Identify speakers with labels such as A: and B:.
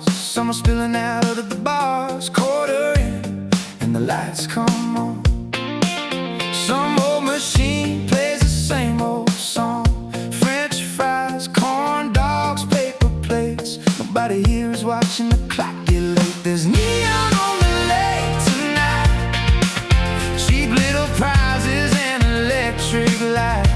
A: cars, some are spilling out of the bars. Quarter in and the lights come on. Some old machine plays the same old song. French fries, corn dogs, paper plates. Nobody here is watching the clock get late. There's neon on the lake tonight, cheap little prizes and electric lights.